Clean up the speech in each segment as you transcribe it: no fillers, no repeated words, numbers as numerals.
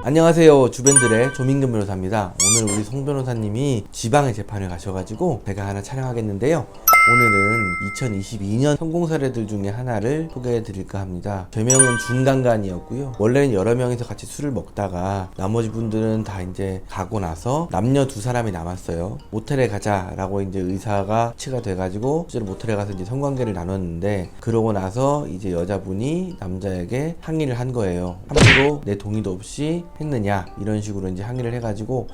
안녕하세요, 주변들의 조민근 변호사입니다. 오늘 우리 송 변호사님이 지방에 재판을 가셔가지고 제가 하나 촬영하겠는데요. 오늘은 2022년 성공 사례들 중에 하나를 소개해 드릴까 합니다. 죄명은 중간간이었고요. 원래는 여러 명이서 같이 술을 먹다가 나머지 분들은 다 이제 가고 나서 남녀 두 사람이 남았어요. 모텔에 가자라고 이제 의사가 치가 돼가지고 실제로 모텔에 가서 이제 성관계를 나눴는데, 그러고 나서 이제 여자분이 남자에게 항의를 한 거예요. 함부로 내 동의도 없이 했느냐, 이런 식으로 이제 항의를 해가지고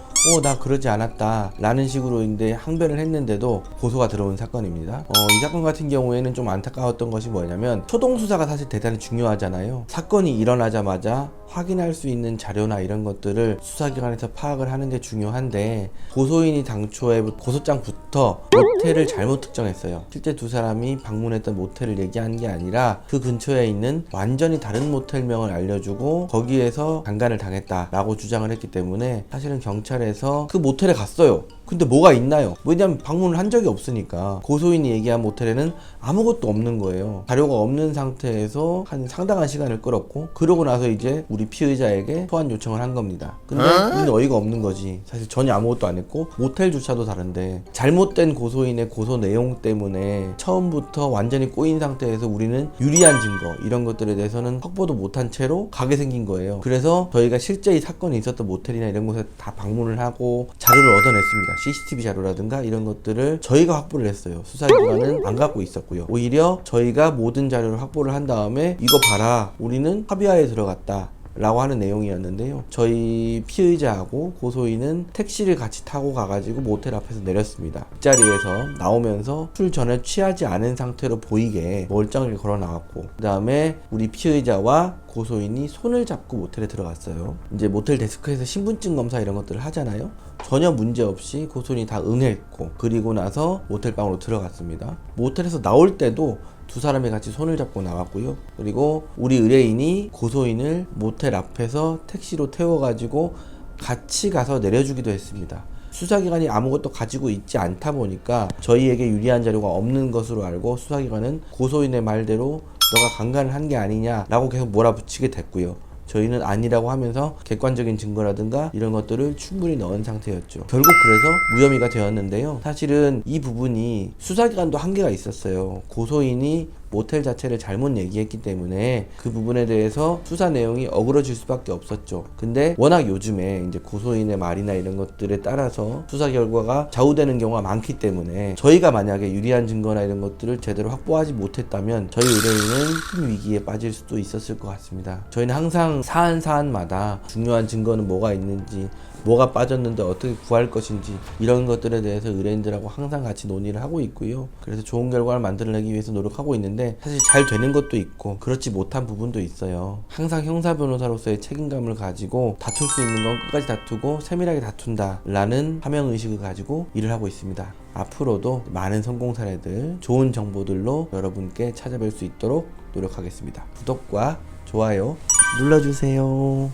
나 그러지 않았다 라는 식으로 이제 항변을 했는데도 고소가 들어온 사건입니다. 이 사건 같은 경우에는 좀 안타까웠던 것이 뭐냐면, 초동 수사가 사실 대단히 중요하잖아요. 사건이 일어나자마자 확인할 수 있는 자료나 이런 것들을 수사기관에서 파악을 하는 게 중요한데, 고소인이 당초에 고소장부터 모텔을 잘못 특정했어요. 실제 두 사람이 방문했던 모텔을 얘기한 게 아니라 그 근처에 있는 완전히 다른 모텔명을 알려주고 거기에서 강간을 당했다라고 주장을 했기 때문에 사실은 경찰에서 그 모텔에 갔어요. 근데 뭐가 있나요? 왜냐면 방문을 한 적이 없으니까. 고소인이 얘기한 모텔에는 아무것도 없는 거예요. 자료가 없는 상태에서 한 상당한 시간을 끌었고, 그러고 나서 이제 우리 피의자에게 소환 요청을 한 겁니다. 근데 우리는 어이가 없는 거지. 사실 전혀 아무것도 안 했고 모텔조차도 다른데, 잘못된 고소인의 고소 내용 때문에 처음부터 완전히 꼬인 상태에서 우리는 유리한 증거 이런 것들에 대해서는 확보도 못한 채로 가게 생긴 거예요. 그래서 저희가 실제 이 사건이 있었던 모텔이나 이런 곳에 다 방문을 하고 자료를 얻어냈습니다. CCTV 자료라든가 이런 것들을 저희가 확보를 했어요. 수사기관은 안 갖고 있었고요. 오히려 저희가 모든 자료를 확보를 한 다음에 이거 봐라, 우리는 합의하에 들어갔다 라고 하는 내용이었는데요. 저희 피의자하고 고소인은 택시를 같이 타고 가가지고 모텔 앞에서 내렸습니다. 그 자리에서 나오면서 술 전에 취하지 않은 상태로 보이게 멀쩡하게 걸어 나왔고, 그 다음에 우리 피의자와 고소인이 손을 잡고 모텔에 들어갔어요. 이제 모텔 데스크에서 신분증 검사 이런 것들을 하잖아요. 전혀 문제 없이 고소인이 다 응했고, 그리고 나서 모텔방으로 들어갔습니다. 모텔에서 나올 때도 두 사람이 같이 손을 잡고 나왔고요. 그리고 우리 의뢰인이 고소인을 모텔 앞에서 택시로 태워가지고 같이 가서 내려주기도 했습니다. 수사기관이 아무것도 가지고 있지 않다 보니까 저희에게 유리한 자료가 없는 것으로 알고 수사기관은 고소인의 말대로 너가 강간을 한 게 아니냐라고 계속 몰아붙이게 됐고요. 저희는 아니라고 하면서 객관적인 증거라든가 이런 것들을 충분히 넣은 상태였죠. 결국 그래서 무혐의가 되었는데요. 사실은 이 부분이 수사기관도 한계가 있었어요. 고소인이 모텔 자체를 잘못 얘기했기 때문에 그 부분에 대해서 수사 내용이 어그러질 수밖에 없었죠. 근데 워낙 요즘에 이제 고소인의 말이나 이런 것들에 따라서 수사 결과가 좌우되는 경우가 많기 때문에 저희가 만약에 유리한 증거나 이런 것들을 제대로 확보하지 못했다면 저희 의뢰인은 큰 위기에 빠질 수도 있었을 것 같습니다. 저희는 항상 사안마다 중요한 증거는 뭐가 있는지, 뭐가 빠졌는데 어떻게 구할 것인지, 이런 것들에 대해서 의뢰인들하고 항상 같이 논의를 하고 있고요. 그래서 좋은 결과를 만들어내기 위해서 노력하고 있는데, 사실 잘 되는 것도 있고 그렇지 못한 부분도 있어요. 항상 형사 변호사로서의 책임감을 가지고 다툴 수 있는 건 끝까지 다투고 세밀하게 다툰다 라는 사명의식을 가지고 일을 하고 있습니다. 앞으로도 많은 성공 사례들, 좋은 정보들로 여러분께 찾아뵐 수 있도록 노력하겠습니다. 구독과 좋아요 눌러주세요.